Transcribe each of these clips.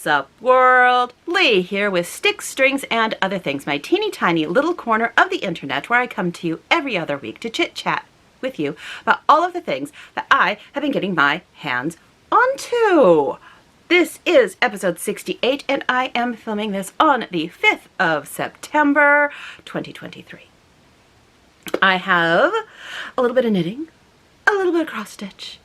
What's up, world? Lee here with Sticks, Strings, and Other Things, my teeny tiny little corner of the internet where I come to you every other week to chit-chat with you about all of the things that I have been getting my hands onto. This is episode 68, and I am filming this on the 5th of September, 2023. I have a little bit of knitting, a little bit of cross-stitch,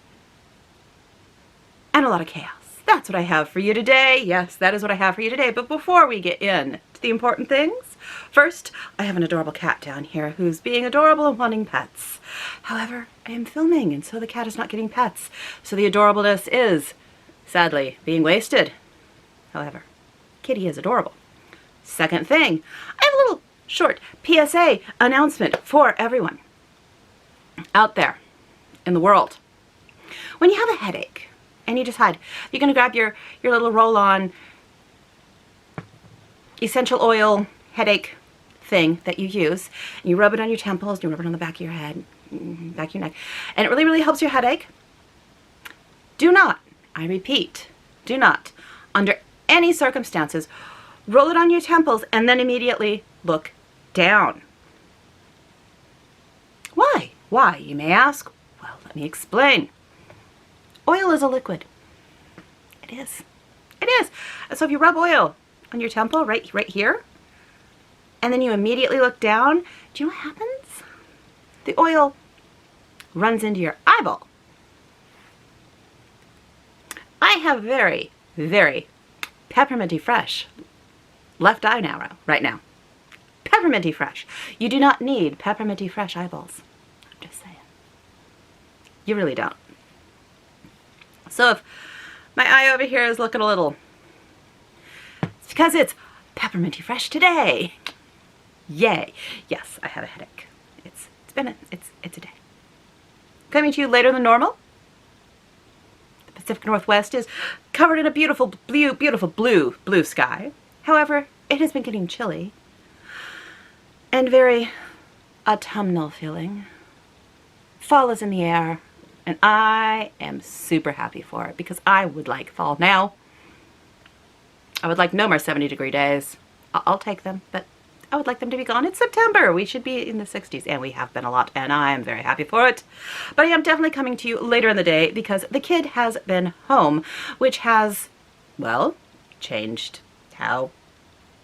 and a lot of chaos. That's what I have for you today. Yes, that is what I have for you today. But before we get in to the important things, first, I have an adorable cat down here who's being adorable and wanting pets. However, I am filming, and so the cat is not getting pets. So the adorableness is, sadly, being wasted. However, Kitty is adorable. Second thing, I have a little short PSA announcement for everyone out there in the world. When you have a headache, and you decide you're going to grab your little roll-on essential oil headache thing that you use, and you rub it on your temples, and you rub it on the back of your head, back of your neck, and it really, really helps your headache. Do not, I repeat, do not, under any circumstances, roll it on your temples and then immediately look down. Why? Why, you may ask? Well, let me explain. Oil is a liquid. It is. It is. So if you rub oil on your temple right here, and then you immediately look down, do you know what happens? The oil runs into your eyeball. I have very, very pepperminty fresh left eye now, right now. Pepperminty fresh. You do not need pepperminty fresh eyeballs. I'm just saying. You really don't. So if my eye over here is looking a little, it's because it's pepperminty fresh today. Yay. Yes, I have a headache. It's a day. Coming to you later than normal. The Pacific Northwest is covered in a beautiful blue sky. However, it has been getting chilly and very autumnal feeling. Fall is in the air. And I am super happy for it because I would like fall now. I would like no more 70-degree days. I'll take them, but I would like them to be gone. It's September. We should be in the 60s, and we have been a lot, and I am very happy for it. But I am definitely coming to you later in the day because the kid has been home, which has, well, changed how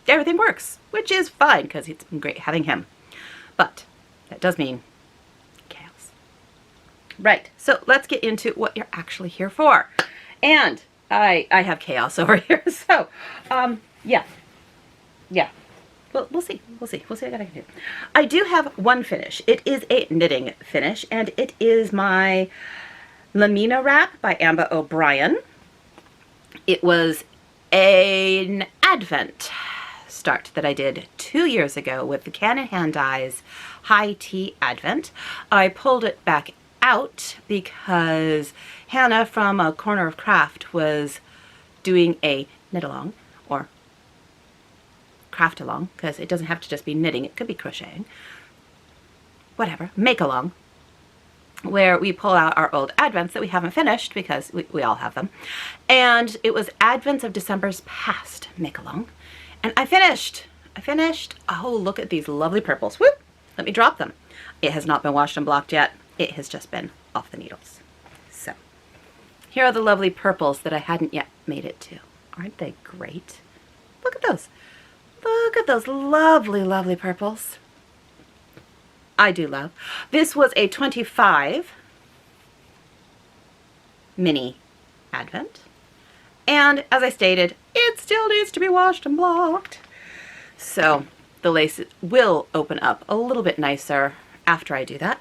everything works, which is fine because it's been great having him. But that does mean right, so let's get into what you're actually here for. And I have chaos over here, so, yeah. Well, we'll see what I can do. I do have one finish. It is a knitting finish, and it is my Lamina wrap by Amba O'Brien. It was an Advent start that I did 2 years ago with the Cannon Hand Dyes High Tea Advent. I pulled it back out because Hannah from A Corner of Craft was doing a knit along or craft along, because it doesn't have to just be knitting, it could be crocheting, whatever, make along, where we pull out our old Advents that we haven't finished because we all have them, and it was Advents of December's past make along, and I finished. Oh, look at these lovely purples. Whoop, let me drop them. It has not been washed and blocked yet. It has just been off the needles. So, here are the lovely purples that I hadn't yet made it to. Aren't they great? Look at those. Look at those lovely, lovely purples. I do love. This was a 25 mini Advent. And as I stated, it still needs to be washed and blocked. So, the lace will open up a little bit nicer after I do that.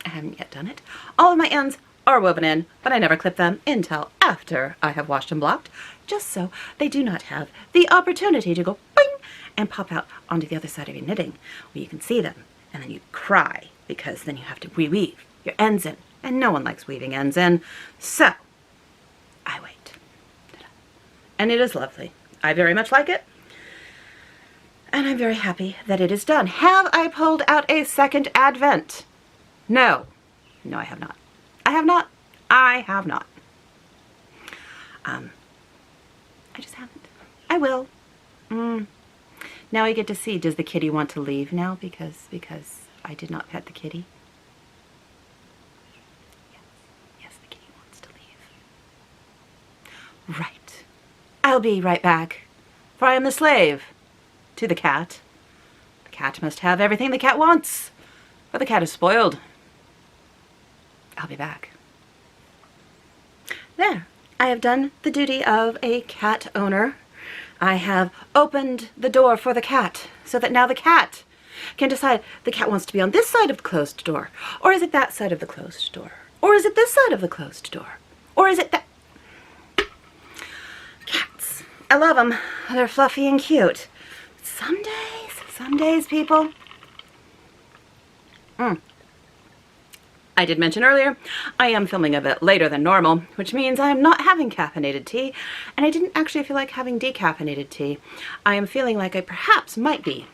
I haven't yet done it. All of my ends are woven in, but I never clip them until after I have washed and blocked, just so they do not have the opportunity to go boing and pop out onto the other side of your knitting, where you can see them, and then you cry, because then you have to reweave your ends in, and no one likes weaving ends in, so I wait. And it is lovely. I very much like it, and I'm very happy that it is done. Have I pulled out a second Advent? No. No, I have not. I have not. I I just haven't. I will. Now I get to see, does the kitty want to leave now because I did not pet the kitty? Yes, the kitty wants to leave. Right. I'll be right back, for I am the slave to the cat. The cat must have everything the cat wants, or the cat is spoiled. I'll be back. There. I have done the duty of a cat owner. I have opened the door for the cat so that now the cat can decide the cat wants to be on this side of the closed door, or is it that side of the closed door, or is it this side of the closed door, or is it that... Cats. I love them. They're fluffy and cute. Some days, people. I did mention earlier, I am filming a bit later than normal, which means I am not having caffeinated tea, and I didn't actually feel like having decaffeinated tea. I am feeling like I perhaps might be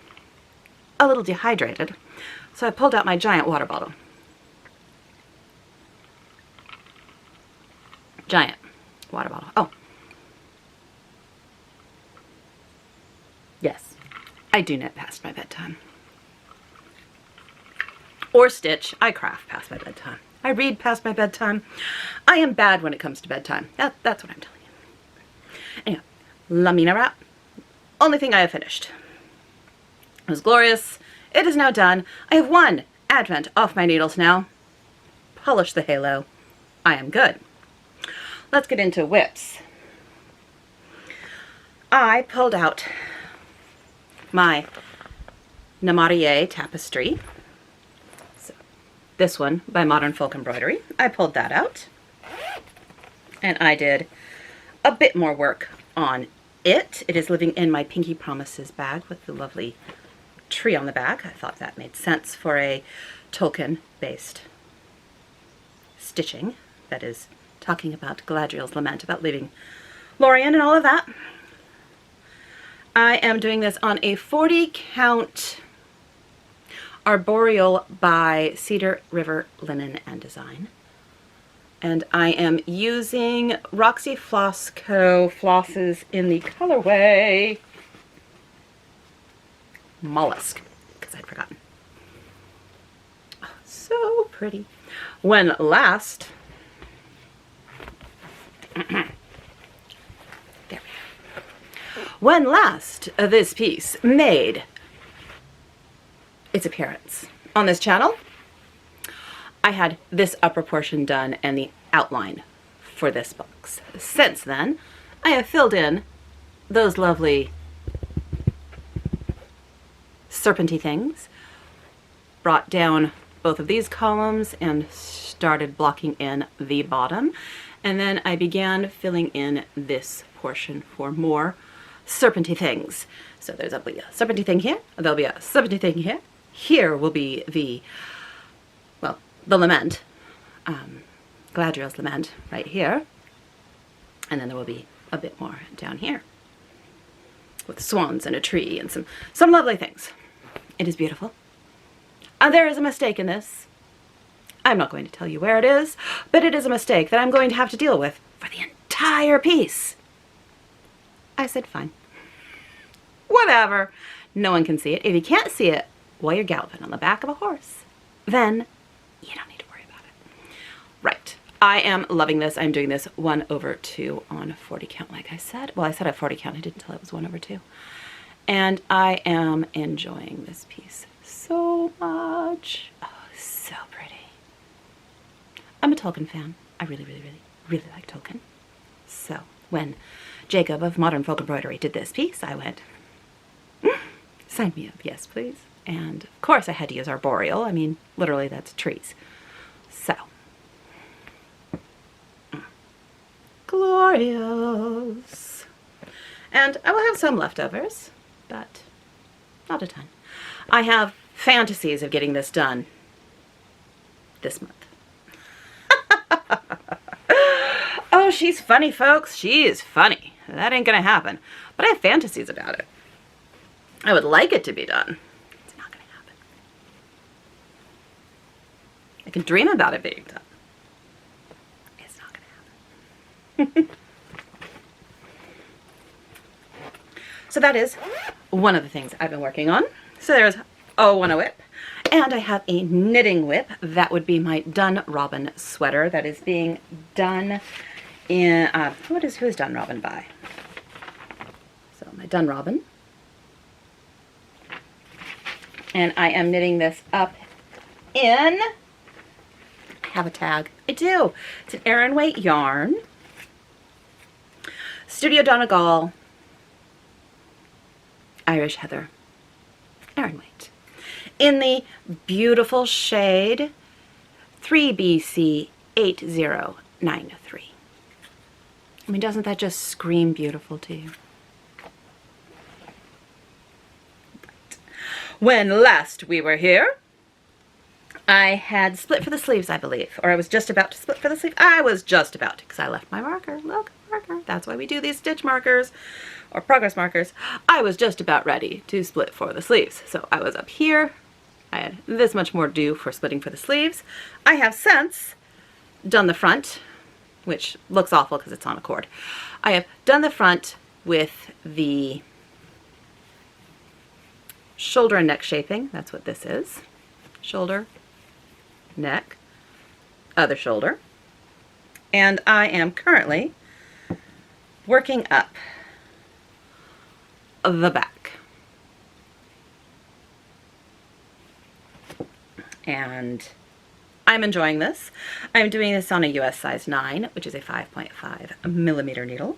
a little dehydrated, so I pulled out my giant water bottle. Giant water bottle. Oh. Yes, I do knit past my bedtime. Or stitch. I craft past my bedtime. I read past my bedtime. I am bad when it comes to bedtime. That's what I'm telling you. Anyway, Lamina wrap. Only thing I have finished. It was glorious. It is now done. I have one advent off my needles now. Polish the halo. I am good. Let's get into whips. I pulled out my Namarrier tapestry. This one by Modern Folk Embroidery. I pulled that out and I did a bit more work on it. It is living in my Pinky Promises bag with the lovely tree on the back. I thought that made sense for a Tolkien-based stitching that is talking about Galadriel's lament about leaving Lorien and all of that. I am doing this on a 40 count Arboreal by Cedar River Linen and Design. And I am using Roxy Floss Co. flosses in the colorway Mollusk, because I'd forgotten. Oh, so pretty. When last, there we go. When last this piece made its appearance on this channel, I had this upper portion done and the outline for this box. Since then, I have filled in those lovely serpenty things, brought down both of these columns and started blocking in the bottom, and then I began filling in this portion for more serpenty things. So there's a serpenty thing here, there'll be a serpenty thing here. Here will be the, well, the lament, Galadriel's lament right here. And then there will be a bit more down here with swans and a tree and some lovely things. It is beautiful. There is a mistake in this. I'm not going to tell you where it is, but it is a mistake that I'm going to have to deal with for the entire piece. I said, fine. Whatever. No one can see it. If you can't see it while you're galloping on the back of a horse, then you don't need to worry about it. Right. I am loving this. I'm doing this 1/2 on 40 count, like I said. Well, I said at 40 count. I didn't tell it was 1/2. And I am enjoying this piece so much. Oh, so pretty. I'm a Tolkien fan. I really like Tolkien. So when Jacob of Modern Folk Embroidery did this piece, I went, sign me up, yes please. And of course I had to use arboreal. I mean, literally that's trees. So, glorious. And I will have some leftovers, but not a ton. I have fantasies of getting this done this month. Oh, she's funny, folks. She is funny. That ain't gonna happen. But I have fantasies about it. I would like it to be done. It's not gonna happen. I can dream about it being done. It's not gonna happen. So that is one of the things I've been working on. So there's one a whip. And I have a knitting whip. That would be my Dun Robin sweater that is being done in, who is Dun Robin by? So my Dun Robin. And I am knitting this up in, I have a tag. I do. It's an Aran Weight yarn. Studio Donegal, Irish Heather, Aran Weight. In the beautiful shade 3BC8093. I mean, doesn't that just scream beautiful to you? When last we were here, I had split for the sleeves, I believe, or I was just about to split for the sleeve. I was just about to, because I left my marker. Look, marker. That's why we do these stitch markers or progress markers. I was just about ready to split for the sleeves. So I was up here. I had this much more to do for splitting for the sleeves. I have since done the front, which looks awful because it's on a cord. I have done the front with the shoulder and neck shaping. That's what this is. Shoulder, neck, other shoulder. And I am currently working up the back. And I'm enjoying this. I'm doing this on a US size 9, which is a 5.5 millimeter needle.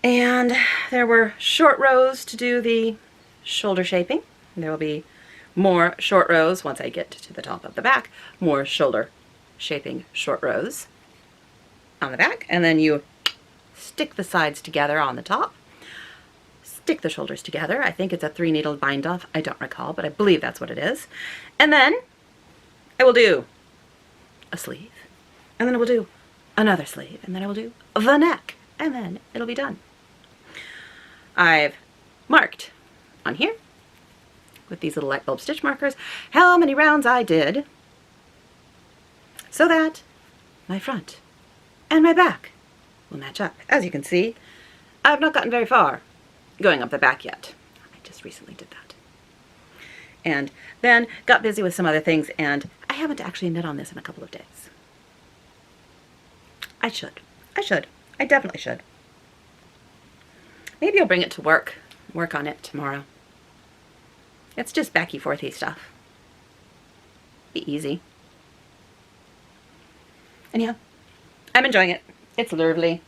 And there were short rows to do the shoulder shaping. There will be more short rows once I get to the top of the back, more shoulder shaping short rows on the back. And then you stick the sides together on the top, stick the shoulders together. I think it's a 3 needle bind off. I don't recall, but I believe that's what it is. And then I will do a sleeve, and then I will do another sleeve, and then I will do the neck, and then it'll be done. I've marked on here with these little light bulb stitch markers how many rounds I did so that my front and my back will match up. As you can see, I've not gotten very far going up the back yet. I just recently did that. And then got busy with some other things, and I haven't actually knit on this in a couple of days. I should. I definitely should. Maybe I'll bring it to work on it tomorrow. It's just backy-forthy stuff. Be easy. Anyhow, I'm enjoying it. It's lovely.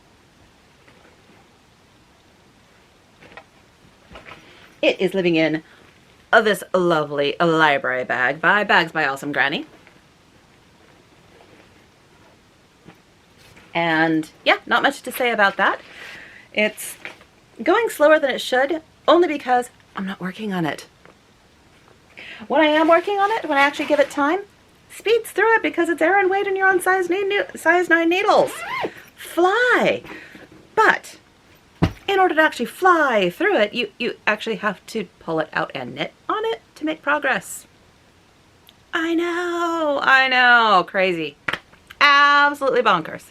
It is living in this lovely library bag by Bags by Awesome Granny. And yeah, not much to say about that. It's going slower than it should, only because I'm not working on it. When I am working on it, when I actually give it time, speeds through it because it's Aran Weight and you're on size 9 needles. Fly! But in order to actually fly through it, you actually have to pull it out and knit on it to make progress. I know, crazy. Absolutely bonkers.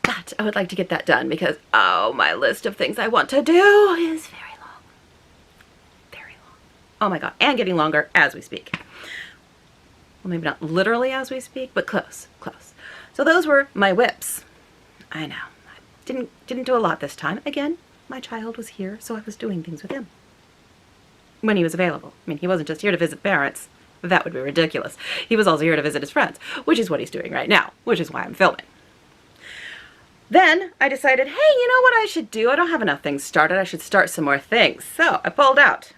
But I would like to get that done because, oh, my list of things I want to do is very long. Very long. Oh my God, and getting longer as we speak. Well, maybe not literally as we speak, but close. So those were my whips. I know. Didn't do a lot this time. Again, my child was here, so I was doing things with him when he was available. I mean, he wasn't just here to visit parents. That would be ridiculous. He was also here to visit his friends, which is what he's doing right now, which is why I'm filming. Then I decided, hey, you know what I should do? I don't have enough things started. I should start some more things. So I pulled out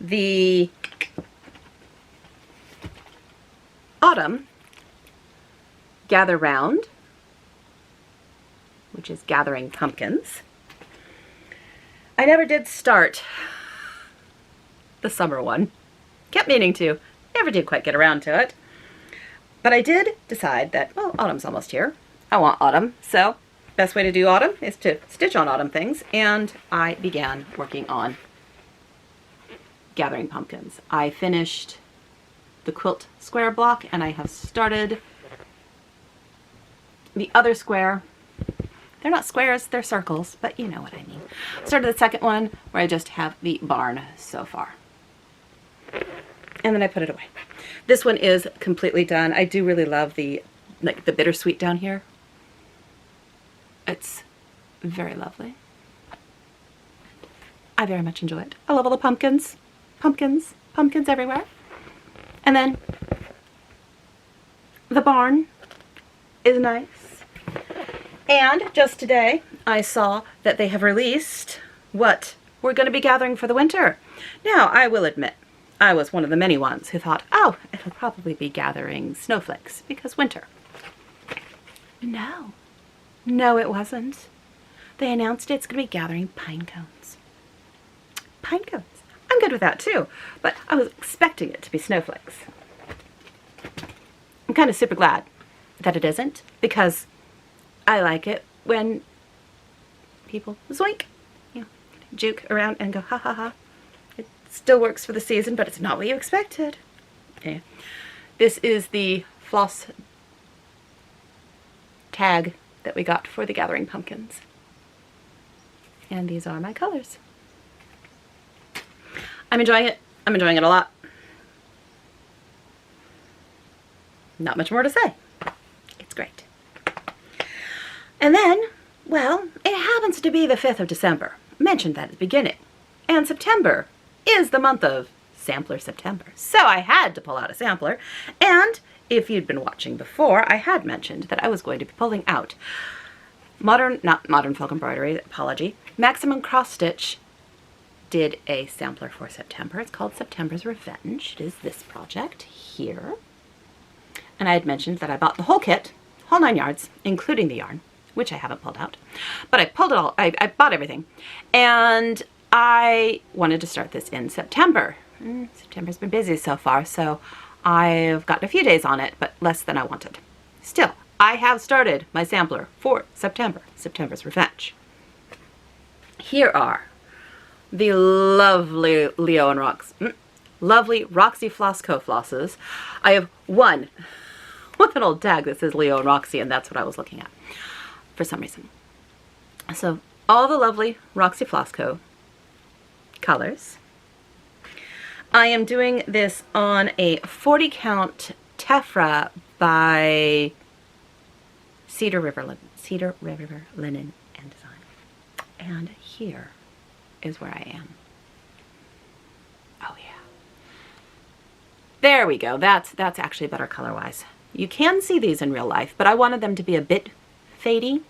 the Autumn Gather Round, which is Gathering Pumpkins. I never did start the summer one. Kept meaning to. Never did quite get around to it. But I did decide that, well, autumn's almost here. I want autumn. So best way to do autumn is to stitch on autumn things. And I began working on Gathering Pumpkins. I finished the quilt square block and I have started the other square. I They're not squares, they're circles, but you know what I mean. Started the second one where I just have the barn so far. And then I put it away. This one is completely done. I do really love the bittersweet down here. It's very lovely. I very much enjoy it. I love all the pumpkins. Pumpkins. Pumpkins everywhere. And then the barn is nice. And just today, I saw that they have released what we're going to be gathering for the winter. Now, I will admit, I was one of the many ones who thought, oh, it'll probably be gathering snowflakes because winter. No. No, it wasn't. They announced it's going to be gathering pine cones. Pine cones. I'm good with that too, but I was expecting it to be snowflakes. I'm kind of super glad that it isn't, because I like it when people zoink, you know, juke around and go ha ha ha. It still works for the season, but it's not what you expected. Okay. This is the floss tag that we got for the gathering pumpkins. And these are my colors. I'm enjoying it. I'm enjoying it a lot. Not much more to say. It's great. And then, well, it happens to be the 5th of December. I mentioned that at the beginning. And September is the month of Sampler September. So I had to pull out a sampler. And if you'd been watching before, I had mentioned that I was going to be pulling out not Modern Folk Embroidery, apology. Maximum Cross Stitch did a sampler for September. It's called September's Revenge. It is this project here. And I had mentioned that I bought the whole kit, whole 9 yards, including the yarn, which I haven't pulled out. But I pulled it all, I bought everything. And I wanted to start this in September. September's been busy so far, so I've gotten a few days on it, but less than I wanted. Still, I have started my sampler for September, September's Revenge. Here are the lovely lovely Roxy Floss Co. flosses. I have one with an old tag that says Leo and Roxy, and that's what I was looking at for some reason. So all the lovely Roxy Floss Co. colors. I am doing this on a 40 count tephra by Cedar River Linen and Design. And here is where I am. Oh yeah. There we go. That's actually better color-wise. You can see these in real life, but I wanted them to be a bit fadey.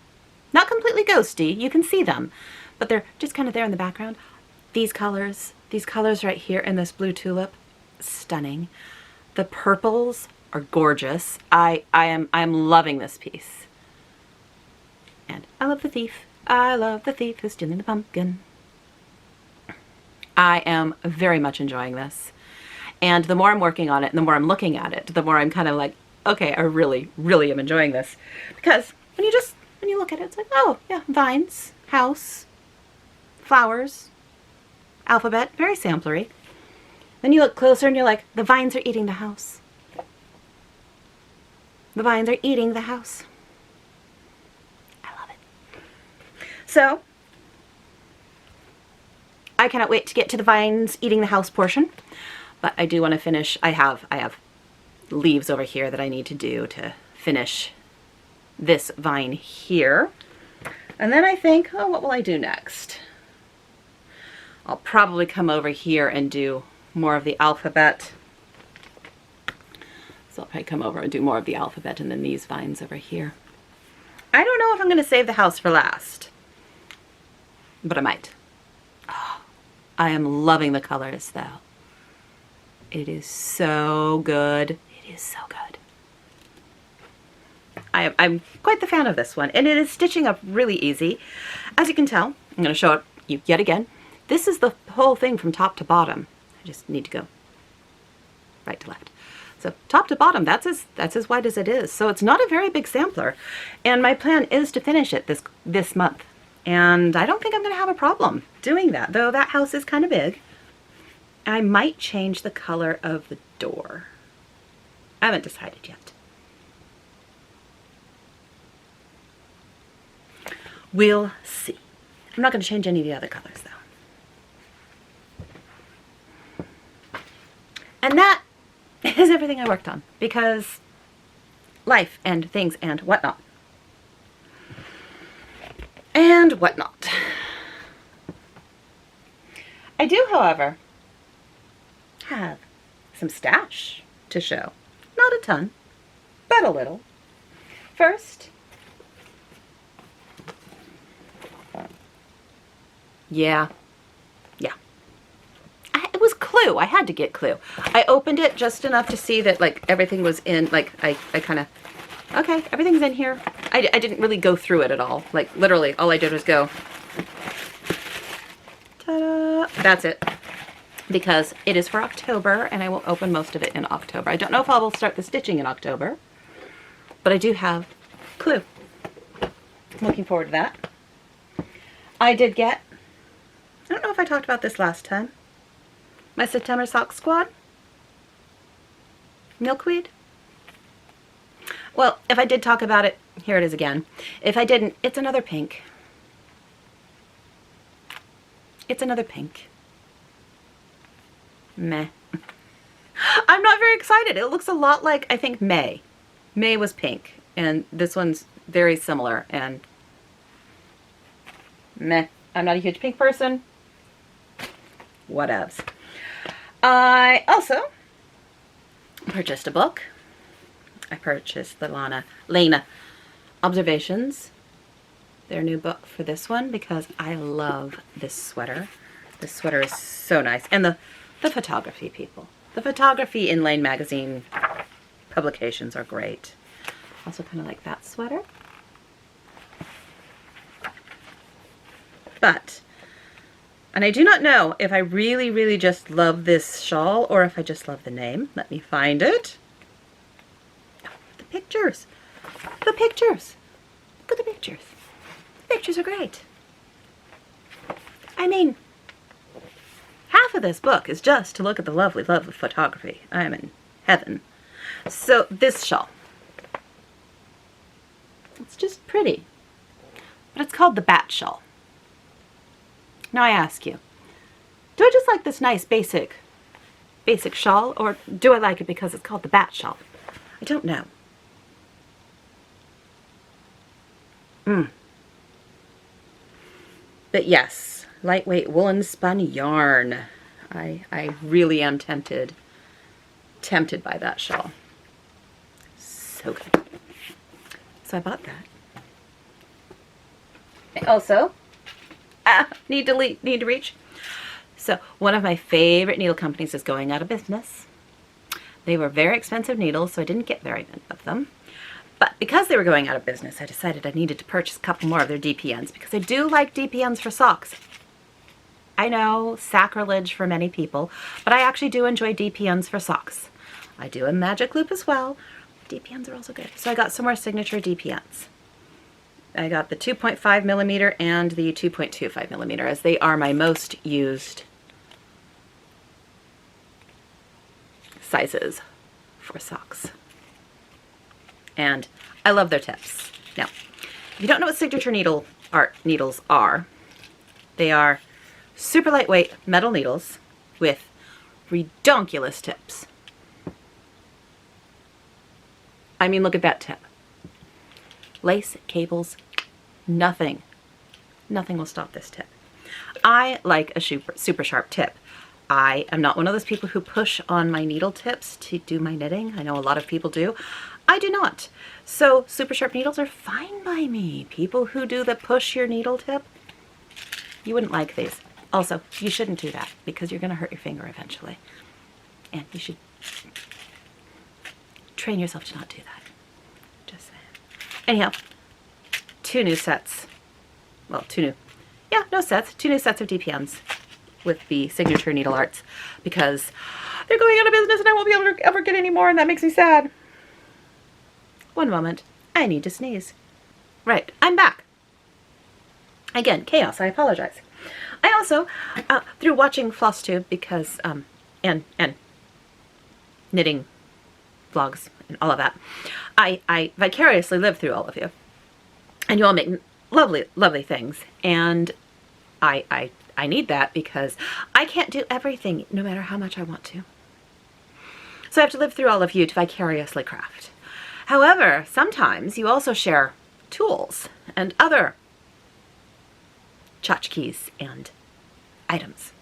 Not completely ghosty, you can see them, but they're just kind of there in the background. These colors right here in this blue tulip, stunning. The purples are gorgeous. I am loving this piece. And I love the thief. I love the thief who's stealing the pumpkin. I am very much enjoying this. And the more I'm working on it and the more I'm looking at it, the more I'm kind of like, okay, I really, really am enjoying this. Because when you look at it, it's like, oh yeah, vines, house, flowers, alphabet, very samplery. Then you look closer and you're like, the vines are eating the house. The vines are eating the house. I love it. So, I cannot wait to get to the vines eating the house portion, but I do want to finish. I have leaves over here that I need to do to finish this vine here. And then I think, oh, what will I do next? I'll probably come over here and do more of the alphabet. So I'll probably come over and do more of the alphabet and then these vines over here. I don't know if I'm going to save the house for last, but I might. Oh, I am loving the colors though. It is so good. It is so good. I'm quite the fan of this one, and it is stitching up really easy. As you can tell, I'm going to show it you yet again. This is the whole thing from top to bottom. I just need to go right to left. So top to bottom, that's as wide as it is. So it's not a very big sampler, and my plan is to finish it this month. And I don't think I'm going to have a problem doing that, though that house is kind of big. I might change the color of the door. I haven't decided yet. We'll see. I'm not going to change any of the other colors though. And that is everything I worked on, because life and things and whatnot. And whatnot. I do, however, have some stash to show. Not a ton, but a little. First, yeah. It was Clue. I had to get Clue. I opened it just enough to see that like everything was in, like I kind of, okay, everything's in here. I didn't really go through it at all. Like literally all I did was go, ta-da, that's it. Because it is for October and I will open most of it in October. I don't know if I will start the stitching in October, but I do have Clue. I'm looking forward to that. I did get, I don't know if I talked about this last time, my September Sock Squad Milkweed. Well, if I did talk about it, here it is again. If I didn't, it's another pink. It's another pink. Meh. I'm not very excited. It looks a lot like, I think, May. May was pink, and this one's very similar, and meh. I'm not a huge pink person. Whatevs. I also purchased a book. I purchased the Lena Observations, their new book for this one, because I love this sweater. This sweater is so nice. And the photography, people. The photography in Lane Magazine publications are great. Also kind of like that sweater. But, and I do not know if I really, really just love this shawl or if I just love the name. Let me find it. Oh, the pictures. The pictures. Look at the pictures. The pictures are great. I mean, half of this book is just to look at the lovely, lovely photography. I'm in heaven. So this shawl. It's just pretty. But it's called the Bat Shawl. Now I ask you, do I just like this nice basic shawl, or do I like it because it's called the Bat Shawl? I don't know. But yes, lightweight woolen spun yarn. I really am tempted by that shawl. So good. So I bought that. I also need to reach. So one of my favorite needle companies is going out of business. They were very expensive needles, so I didn't get very many of them. But because they were going out of business, I decided I needed to purchase a couple more of their DPNs, because I do like DPNs for socks. I know, sacrilege for many people, but I actually do enjoy DPNs for socks. I do a Magic Loop as well. DPNs are also good. So I got some more signature DPNs. I got the 2.5 millimeter and the 2.25 millimeter, as they are my most used sizes for socks. And I love their tips. Now, if you don't know what signature needles are, they are super lightweight metal needles with redonkulous tips. I mean, look at that tip. Lace, cables, nothing will stop this tip. I like a super sharp tip. I am not one of those people who push on my needle tips to do my knitting. I know a lot of people do. I do not. So super sharp needles are fine by me. People who do the push your needle tip, you wouldn't like these. Also, you shouldn't do that because you're going to hurt your finger eventually. And you should train yourself to not do that. Just saying. Anyhow, two new sets of DPNs with the signature needle arts, because they're going out of business and I won't be able to ever get any more, and that makes me sad. One moment. I need to sneeze. Right, I'm back. Again, chaos, I apologize. I also, through watching FlossTube, because, and knitting vlogs and all of that, I vicariously live through all of you. And you all make lovely, lovely things. And I need that because I can't do everything no matter how much I want to. So I have to live through all of you to vicariously craft. However, sometimes you also share tools and other tchotchkes and items.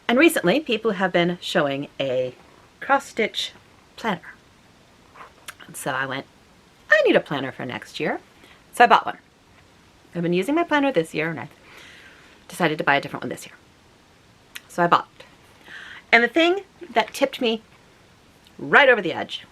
And recently, people have been showing a cross-stitch planner. And so I went, I need a planner for next year. So I bought one. I've been using my planner this year, and I decided to buy a different one this year. So I bought it. And the thing that tipped me right over the edge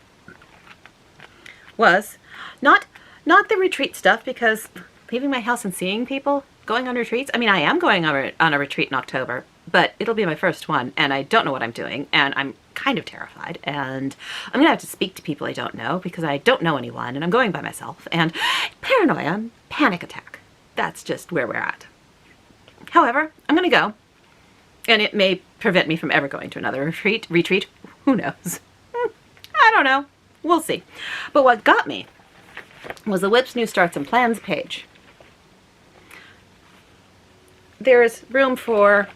was not the retreat stuff, because leaving my house and seeing people, going on retreats, I mean, I am going on a retreat in October, but it'll be my first one, and I don't know what I'm doing, and I'm kind of terrified, and I'm going to have to speak to people I don't know because I don't know anyone, and I'm going by myself, and paranoia, panic attack. That's just where we're at. However, I'm going to go, and it may prevent me from ever going to another retreat. Who knows? I don't know. We'll see. But what got me was the WIP's New Starts and Plans page. There is room for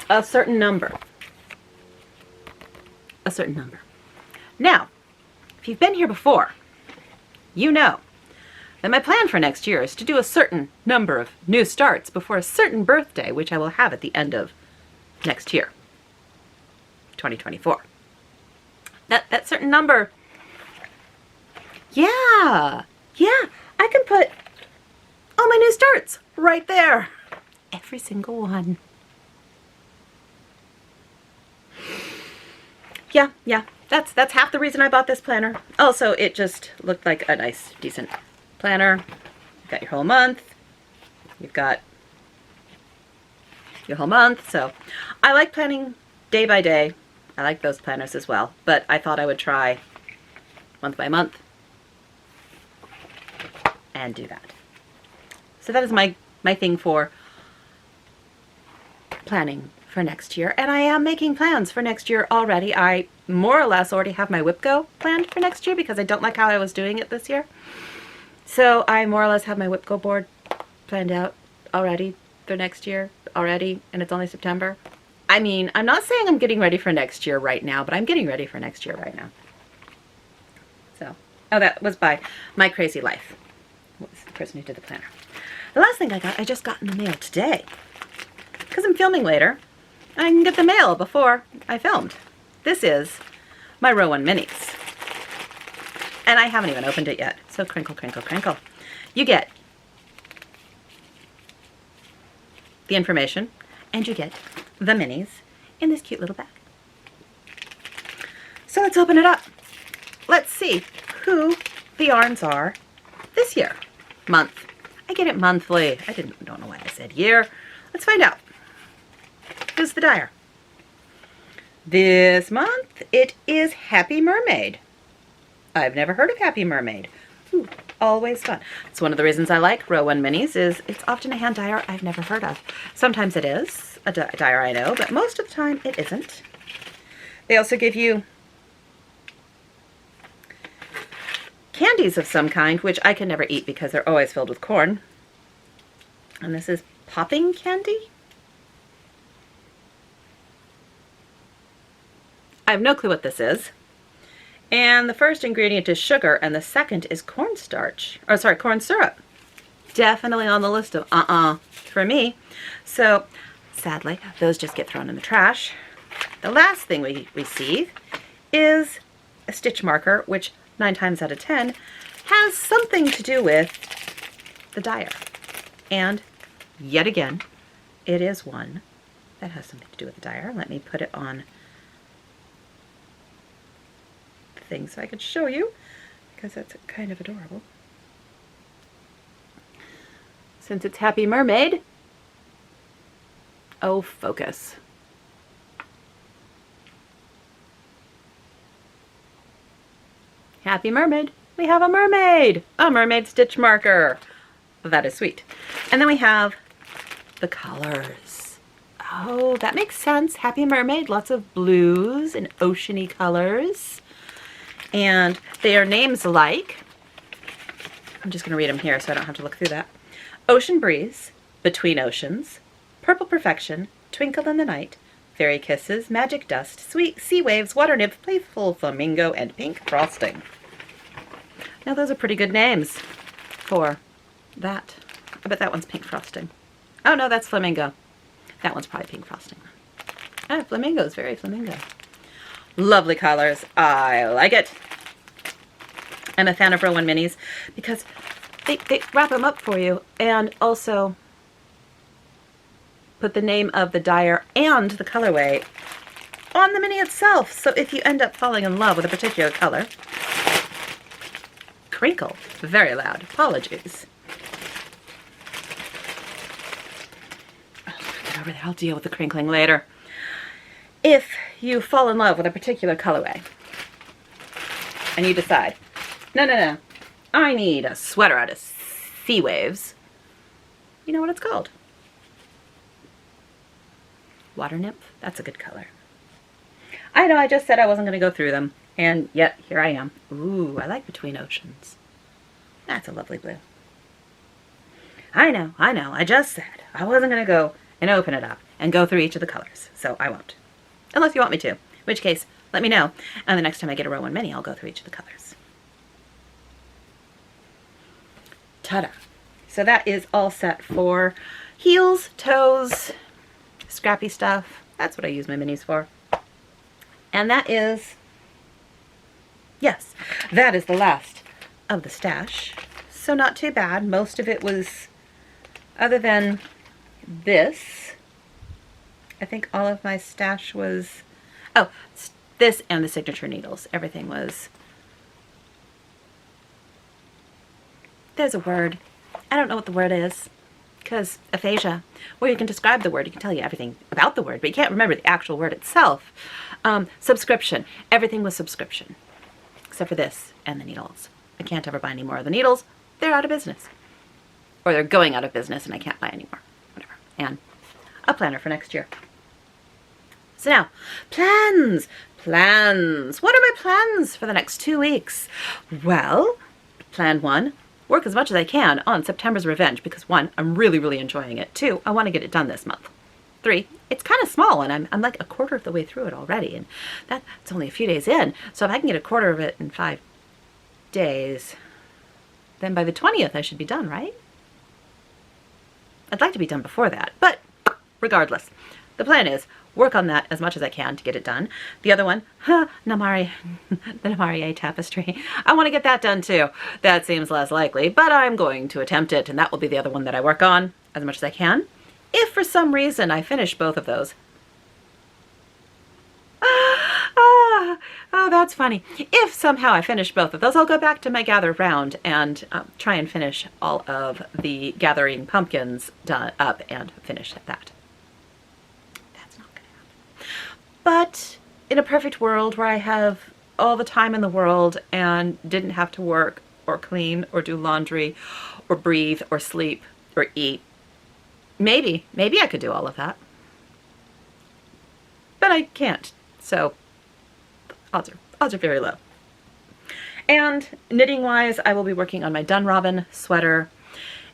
a certain number. A certain number. Now, if you've been here before, you know that my plan for next year is to do a certain number of new starts before a certain birthday, which I will have at the end of next year, 2024. That certain number, yeah, I can put all my new starts right there. Every single one. Yeah, that's half the reason I bought this planner. Also, it just looked like a nice, decent planner. You've got your whole month. You've got your whole month. So I like planning day by day. I like those planners as well, but I thought I would try month by month and do that. So that is my thing for planning for next year, and I am making plans for next year already. I more or less already have my WIP Go planned for next year because I don't like how I was doing it this year. So I more or less have my WIP Go board planned out already for next year already, and it's only September. I mean, I'm not saying I'm getting ready for next year right now, but I'm getting ready for next year right now. So, oh, that was by My Crazy Life. What was the person who did the planner? The last thing I just got in the mail today. Because I'm filming later, I can get the mail before I filmed. This is my Row 1 Minis. And I haven't even opened it yet. So crinkle, crinkle, crinkle. You get the information, and you get the minis in this cute little bag. So let's open it up. Let's see who the yarns are this year. Month. I get it monthly. I don't know why I said year. Let's find out. Who's the dyer? This month it is Happy Mermaid. I've never heard of Happy Mermaid. Ooh, always fun. It's one of the reasons I like Row 1 Minis is it's often a hand dyer I've never heard of. Sometimes it is a dyer I know, but most of the time it isn't. They also give you candies of some kind, which I can never eat because they're always filled with corn. And this is popping candy? I have no clue what this is. And the first ingredient is sugar, and the second is cornstarch. Or sorry, corn syrup. Definitely on the list of for me. So, sadly, those just get thrown in the trash. The last thing we receive is a stitch marker, which 9 times out of 10 has something to do with the dyer. And yet again, it is one that has something to do with the dyer. Let me put it on the thing so I could show you, because that's kind of adorable. Since it's Happy Mermaid, oh, focus. Happy Mermaid. We have a mermaid stitch marker. That is sweet. And then we have the colors. Oh, that makes sense. Happy Mermaid, lots of blues and oceany colors. And they are names like, I'm just going to read them here so I don't have to look through that. Ocean Breeze, Between Oceans, Purple Perfection, Twinkle in the Night, Fairy Kisses, Magic Dust, Sweet Sea Waves, Water Nymph, Playful Flamingo, and Pink Frosting. Now those are pretty good names for that. I bet that one's Pink Frosting. Oh no, that's Flamingo. That one's probably Pink Frosting. Ah, Flamingo's very flamingo. Lovely colors. I like it. I'm a fan of Rowan Minis because they wrap them up for you and also put the name of the dyer and the colorway on the mini itself. So if you end up falling in love with a particular color, crinkle, very loud, apologies. Get over there, I'll deal with the crinkling later. If you fall in love with a particular colorway and you decide, no, I need a sweater out of Sea Waves, you know what it's called? Water Nymph. That's a good color. I know I just said I wasn't going to go through them, and yet here I am. Ooh, I like Between Oceans. That's a lovely blue. I know. I just said I wasn't going to go and open it up and go through each of the colors, so I won't. Unless you want me to, in which case, let me know, and the next time I get a Rowan Mini, I'll go through each of the colors. Ta-da! So that is all set for heels, toes, scrappy stuff. That's what I use my minis for. And that is, yes, that is the last of the stash. So not too bad. Most of it was, other than this, I think all of my stash was, oh, this and the signature needles. Everything was, there's a word. I don't know what the word is. Because aphasia, where you can describe the word, you can tell you everything about the word, but you can't remember the actual word itself. Subscription. Everything was subscription, except for this and the needles. I can't ever buy any more of the needles. They're out of business. Or they're going out of business and I can't buy any more. Whatever. And a planner for next year. So now, plans. Plans. What are my plans for the next 2 weeks? Well, plan 1. Work as much as I can on September's Revenge because 1, I'm really enjoying it. 2, I want to get it done this month. 3, it's kind of small and I'm like a quarter of the way through it already, and that's only a few days in. So if I can get a quarter of it in 5 days, then by the 20th I should be done, right? I'd like to be done before that, but regardless, the plan is work on that as much as I can to get it done. The other one, the Namarie tapestry. I want to get that done too. That seems less likely, but I'm going to attempt it, and that will be the other one that I work on as much as I can. If for some reason I finish both of those. Oh, that's funny. If somehow I finish both of those, I'll go back to my gather round and try and finish all of the gathering pumpkins done up and finish that. But in a perfect world where I have all the time in the world and didn't have to work or clean or do laundry or breathe or sleep or eat, maybe I could do all of that. But I can't, so odds are very low. And knitting-wise, I will be working on my Dunrobin sweater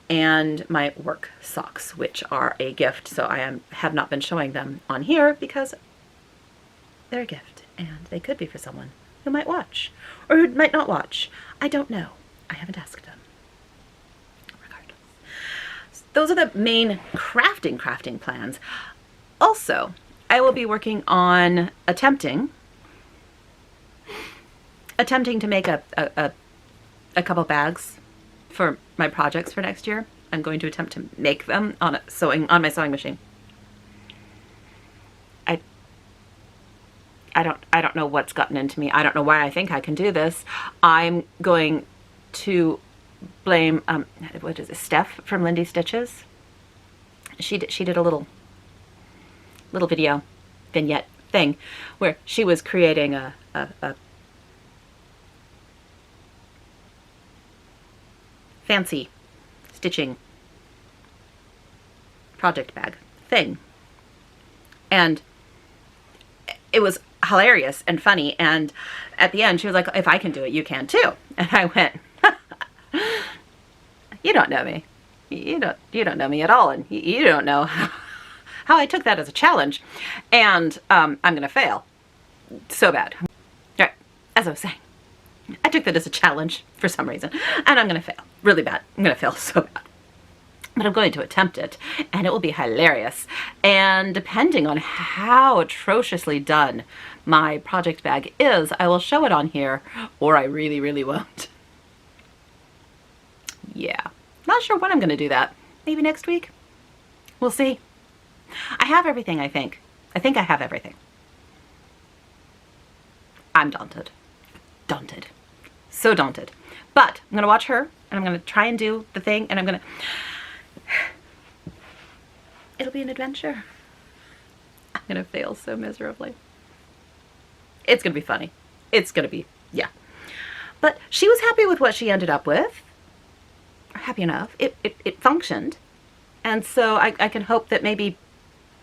and my work socks, which are a gift, so I have not been showing them on here because they're a gift, and they could be for someone who might watch, or who might not watch. I don't know. I haven't asked them. Regardless. Those are the main crafting plans. Also, I will be working on attempting to make a couple bags for my projects for next year. I'm going to attempt to make them on my sewing machine. I don't know what's gotten into me. I don't know why I think I can do this. I'm going to blame what is it, Steph from Lindy Stitches. She did a little video vignette thing where she was creating a fancy stitching project bag thing, and it was hilarious and funny, and at the end she was like, if I can do it, you can too. And I went, you don't know me. You don't know me at all, and you don't know how I took that as a challenge, and I'm gonna fail so bad. All right, as I was saying, I took that as a challenge for some reason, and I'm gonna fail really bad. I'm gonna fail so bad. But I'm going to attempt it, and it will be hilarious. And depending on how atrociously done my project bag is, I will show it on here, or I really, really won't. Yeah. Not sure when I'm going to do that. Maybe next week? We'll see. I have everything, I think. I think I have everything. I'm daunted. Daunted. So daunted. But I'm going to watch her, and I'm going to try and do the thing, and I'm going to... It'll be an adventure. I'm going to fail so miserably. It's going to be funny. It's going to be, yeah. But she was happy with what she ended up with. Happy enough. It functioned. And so I can hope that maybe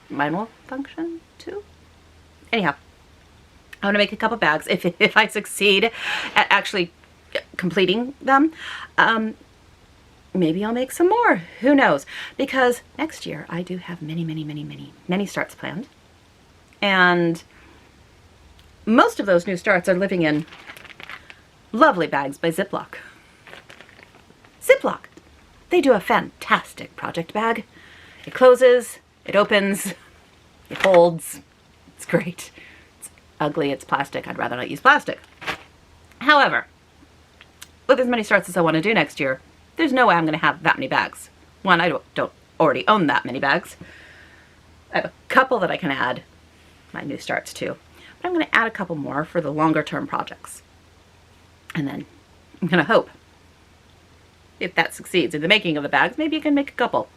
mine will function too. Anyhow, I want to make a couple bags. If I succeed at actually completing them, maybe I'll make some more. Who knows? Because next year I do have many starts planned. And most of those new starts are living in lovely bags by Ziploc. Ziploc. They do a fantastic project bag. It closes, it opens, it holds. It's great. It's ugly, it's plastic. I'd rather not use plastic. However, with as many starts as I want to do next year, there's no way I'm going to have that many bags. One, I don't already own that many bags. I have a couple that I can add my new starts to. But I'm going to add a couple more for the longer term projects. And then I'm going to hope, if that succeeds in the making of the bags, maybe you can make a couple.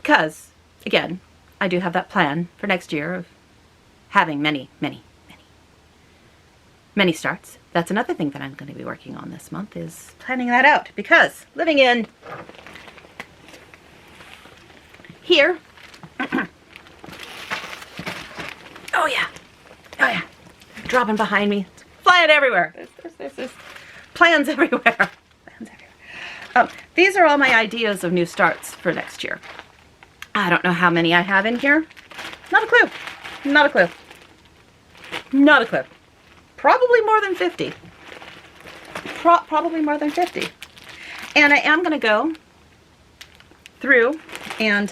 Because, again, I do have that plan for next year of having many starts. That's another thing that I'm going to be working on this month, is planning that out. Because living in here, oh yeah, dropping behind me, it's flying everywhere. There's plans everywhere. These are all my ideas of new starts for next year. I don't know how many I have in here. Not a clue. Not a clue. Not a clue. Probably more than 50. Probably more than 50. And I am going to go through and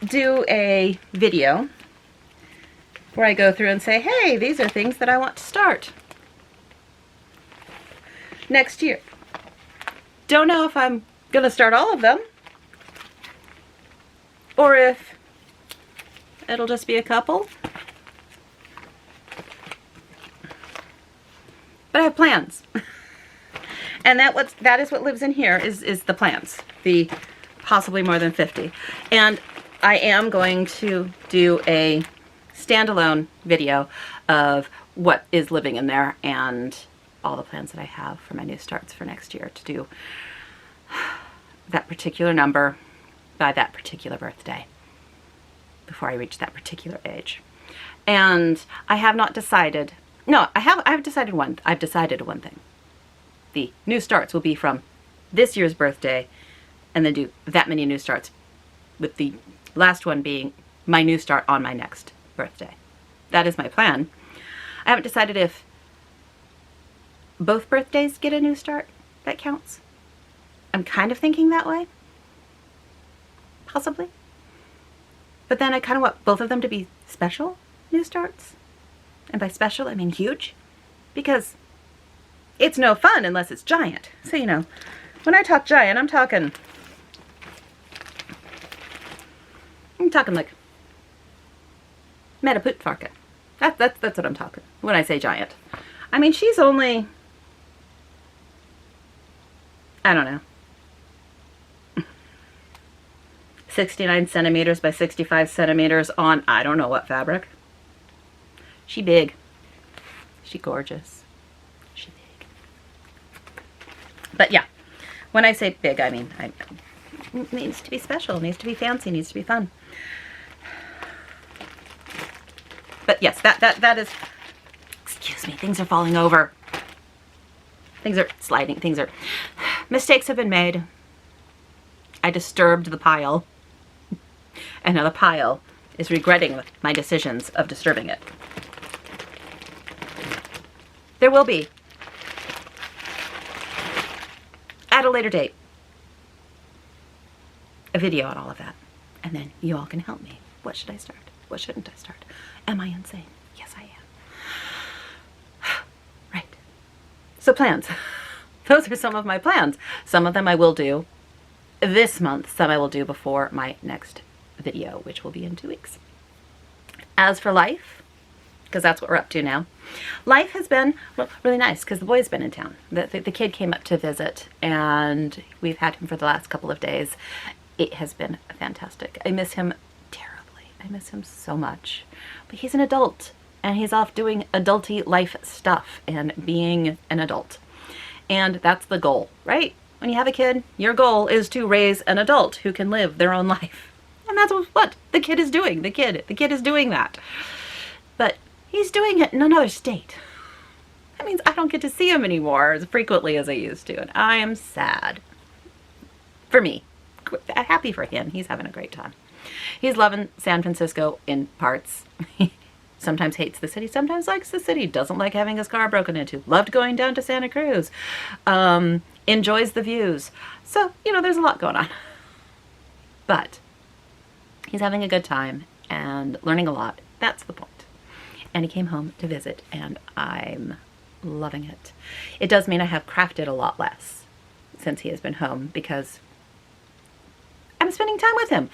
do a video where I go through and say, hey, these are things that I want to start next year. Don't know if I'm going to start all of them, or if it'll just be a couple. But I have plans. And that is what lives in here is the plans. The possibly more than 50. And I am going to do a standalone video of what is living in there and all the plans that I have for my new starts for next year to do that particular number by that particular birthday before I reach that particular age. And I have not decided. No, I've decided one. I've decided one thing. The new starts will be from this year's birthday, and then do that many new starts, with the last one being my new start on my next birthday. That is my plan. I haven't decided if both birthdays get a new start. That counts. I'm kind of thinking that way. Possibly. But then I kind of want both of them to be special new starts. And by special, I mean huge. Because it's no fun unless it's giant. So, you know, when I talk giant, I'm talking like Meta Pootfarken. That's what I'm talking when I say giant. I mean, she's only, I don't know, 69 centimeters by 65 centimeters on I don't know what fabric. She big. She gorgeous. She big. But yeah, when I say big, I mean, it needs to be special, it needs to be fancy, it needs to be fun. But yes, that is, excuse me, things are falling over. Things are sliding. Mistakes have been made. I disturbed the pile. And now the pile is regretting my decisions of disturbing it. There will be, at a later date, a video on all of that. And then you all can help me. What should I start? What shouldn't I start? Am I insane? Yes, I am. Right. So plans. Those are some of my plans. Some of them I will do this month. Some I will do before my next video, which will be in 2 weeks. As for life, because that's what we're up to now, life has been really nice because the boy's been in town. The kid came up to visit, and we've had him for the last couple of days. It has been fantastic. I miss him terribly. I miss him so much. But he's an adult, and he's off doing adulty life stuff and being an adult. And that's the goal, right? When you have a kid, your goal is to raise an adult who can live their own life. And that's what the kid is doing. The kid is doing that. But he's doing it in another state. That means I don't get to see him anymore as frequently as I used to. And I am sad. For me. Happy for him. He's having a great time. He's loving San Francisco in parts. He sometimes hates the city, sometimes likes the city, doesn't like having his car broken into, loved going down to Santa Cruz, enjoys the views. So, you know, there's a lot going on. But he's having a good time and learning a lot. That's the point. And he came home to visit, and I'm loving it. It does mean I have crafted a lot less since he has been home because I'm spending time with him.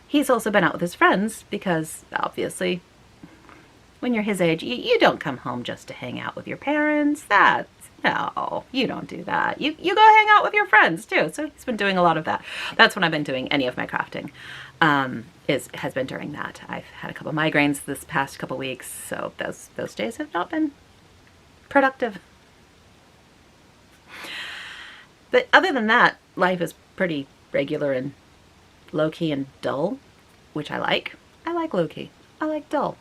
He's also been out with his friends because, obviously, when you're his age, you don't come home just to hang out with your parents. No, you don't do that. You go hang out with your friends, too. So he's been doing a lot of that. That's when I've been doing any of my crafting, has been during that. I've had a couple of migraines this past couple weeks, so those days have not been productive. But other than that, life is pretty regular and low-key and dull, which I like. I like low-key. I like dull.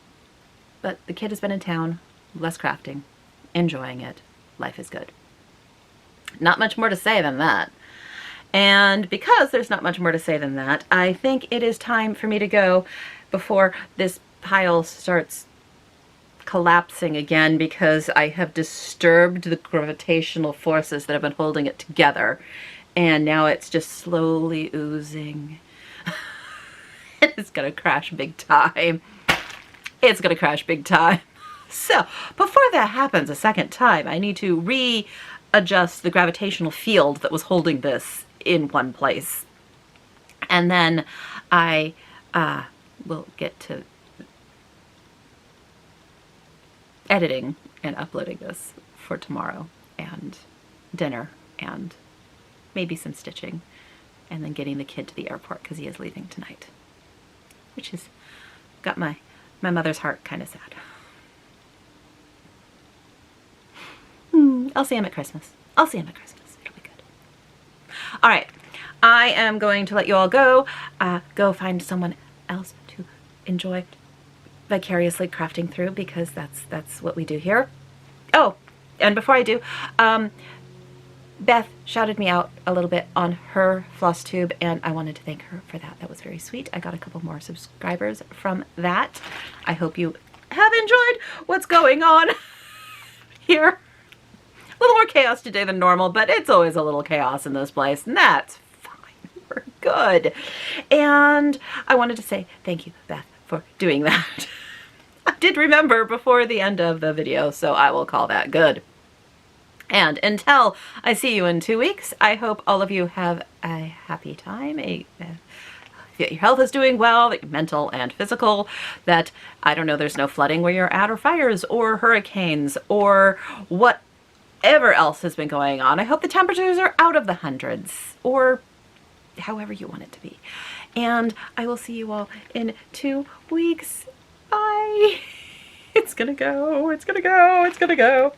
But the kid has been in town, less crafting, enjoying it. Life is good. Not much more to say than that. And because there's not much more to say than that, I think it is time for me to go before this pile starts collapsing again because I have disturbed the gravitational forces that have been holding it together. And now it's just slowly oozing. It's gonna crash big time. It's gonna crash big time. So before that happens a second time, I need to readjust the gravitational field that was holding this in one place. And then I will get to editing and uploading this for tomorrow and dinner and maybe some stitching and then getting the kid to the airport because he is leaving tonight, which has got my mother's heart kind of sad. I'll see him at Christmas. I'll see him at Christmas. It'll be good. All right. I am going to let you all go. Go find someone else to enjoy vicariously crafting through because that's what we do here. Oh, and before I do, Beth shouted me out a little bit on her floss tube, and I wanted to thank her for that. That was very sweet. I got a couple more subscribers from that. I hope you have enjoyed what's going on here. A little more chaos today than normal, but it's always a little chaos in this place, and that's fine. We're good. And I wanted to say thank you, Beth, for doing that. I did remember before the end of the video, so I will call that good. And until I see you in 2 weeks, I hope all of you have a happy time, that your health is doing well, that you're mental and physical, that, I don't know, there's no flooding where you're at, or fires, or hurricanes, or whatever else has been going on. I hope the temperatures are out of the hundreds, or however you want it to be. And I will see you all in 2 weeks. Bye. It's gonna go, it's gonna go, it's gonna go.